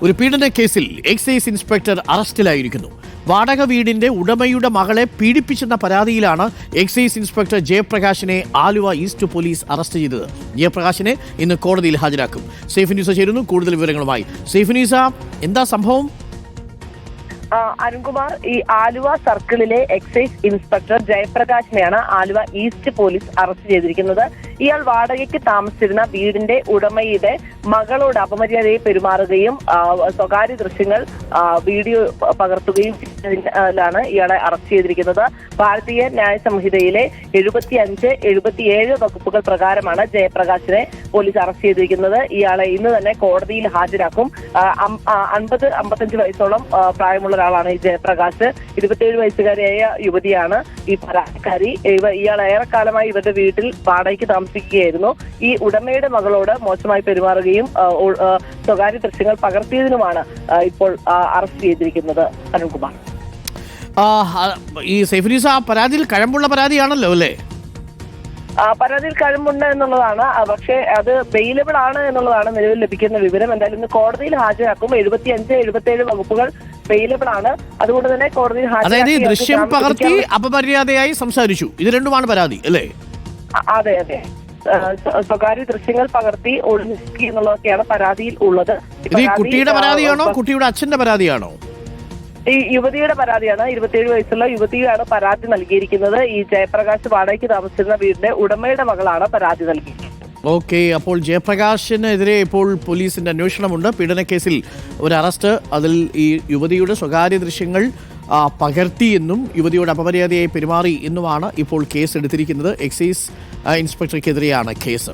ഒരു പീഡന കേസിൽ എക്സൈസ് ഇൻസ്പെക്ടർ അറസ്റ്റിലായിരിക്കുന്നു. വാടക വീടിന്റെ ഉടമയുടെ മകളെ പീഡിപ്പിച്ചെന്ന പരാതിയിലാണ് എക്സൈസ് ഇൻസ്പെക്ടർ ജയപ്രകാശിനെ ആലുവ ഈസ്റ്റ് പോലീസ് അറസ്റ്റ് ചെയ്തത്. ജയപ്രകാശിനെ ഇന്ന് കോടതിയിൽ ഹാജരാക്കും. സൈഫുന്നീസ ചേരുന്നു കൂടുതൽ വിവരങ്ങളുമായി. സൈഫുന്നീസ, എന്താ സംഭവം? അരുൺകുമാർ, ഈ ആലുവ സർക്കിളിലെ എക്സൈസ് ഇൻസ്പെക്ടർ ജയപ്രകാശിനെയാണ് ആലുവ ഈസ്റ്റ് പോലീസ് അറസ്റ്റ് ചെയ്തിരിക്കുന്നത്. ഇയാൾ വാടകയ്ക്ക് താമസിച്ചിരുന്ന വീടിന്റെ ഉടമയുടെ മകളോട് അപമര്യാദയെ പെരുമാറുകയും സ്വകാര്യ ദൃശ്യങ്ങൾ വീഡിയോ പകർത്തുകയും ചെയ്തതിനാലാണ് ഇയാളെ അറസ്റ്റ് ചെയ്തിരിക്കുന്നത്. ഭാരതീയ ന്യായ സംഹിതയിലെ 75, 77 വകുപ്പുകൾ പ്രകാരമാണ് ജയപ്രകാശിനെ പോലീസ് അറസ്റ്റ് ചെയ്തിരിക്കുന്നത്. ഇയാളെ ഇന്ന് തന്നെ കോടതിയിൽ ഹാജരാക്കും. 50-55 വയസ്സോളം പ്രായമുള്ള ഒരാളാണ് ഈ ജയപ്രകാശ്. 27 വയസ്സുകാരിയായ യുവതിയാണ് ഈ പരാതിക്കാരി. ഇയാൾ ഏറെക്കാലമായി ഇവരുടെ വീട്ടിൽ വാടകയ്ക്ക് താമസിക്കുകയായിരുന്നു. ഈ ഉടമയുടെ മകളോട് മോശമായി പെരുമാറുകയും സ്വകാര്യ ദൃശ്യങ്ങൾ പകർത്തിയതിനുമാണ് ഇപ്പോൾ അറസ്റ്റ് ചെയ്തിരിക്കുന്നത്. അരുൺകുമാർ, ഈ സൈഫുന്നീസ, പരാതിയിൽ കഴമ്പുള്ള പരാതിയാണല്ലോ അല്ലേ? പരാതിയിൽ കഴമ്പുണ്ട് എന്നുള്ളതാണ്, പക്ഷേ അത് ബെയിലബിൾ ആണ് എന്നുള്ളതാണ് നിലവിൽ ലഭിക്കുന്ന വിവരം. എന്തായാലും ഇന്ന് കോടതിയിൽ ഹാജരാക്കും. 75, 77 വകുപ്പുകൾ ബെയിലബിൾ ആണ്. അതുകൊണ്ട് തന്നെ കോടതിയിൽ അതായത് ദൃശ്യം പകർത്തി അപമര്യാദയായി സംസാരിച്ചു, ഇത് രണ്ടുമാണ് പരാതി അല്ലേ? അതെ അതെ, സ്വകാര്യ ദൃശ്യങ്ങൾ പകർത്തി ഒളിഞ്ഞി എന്നുള്ളതൊക്കെയാണ് പരാതിയിൽ ഉള്ളത്. ഇത് ഈ കുട്ടിയുടെ പരാതിയാണോ കുട്ടിയുടെ അച്ഛന്റെ പരാതിയാണോ? ഈ യുവതിയുടെ പരാതിയാണ്. 27 വയസ്സുള്ള യുവതിയാണ് പരാതി നൽകിയിരിക്കുന്നത്. ഈ ജയപ്രകാശ് വാടകയ്ക്ക് താമസിച്ചിരുന്ന വീടിന്റെ ഉടമയുടെ മകളാണ് പരാതി നൽകിയിരിക്കുന്നത്. ഓക്കെ, അപ്പോൾ ജയപ്രകാശിനെതിരെ ഇപ്പോൾ പോലീസിന്റെ അന്വേഷണമുണ്ട്. പീഡനക്കേസിൽ ഒരു അറസ്റ്റ്. അതിൽ ഈ യുവതിയുടെ സ്വകാര്യ ദൃശ്യങ്ങൾ പകർത്തിയെന്നും യുവതിയോട് അപമര്യാദയായി പെരുമാറി എന്നുമാണ് ഇപ്പോൾ കേസ് എടുത്തിരിക്കുന്നത്. എക്സൈസ് ഇൻസ്പെക്ടർക്കെതിരെയാണ് കേസ്.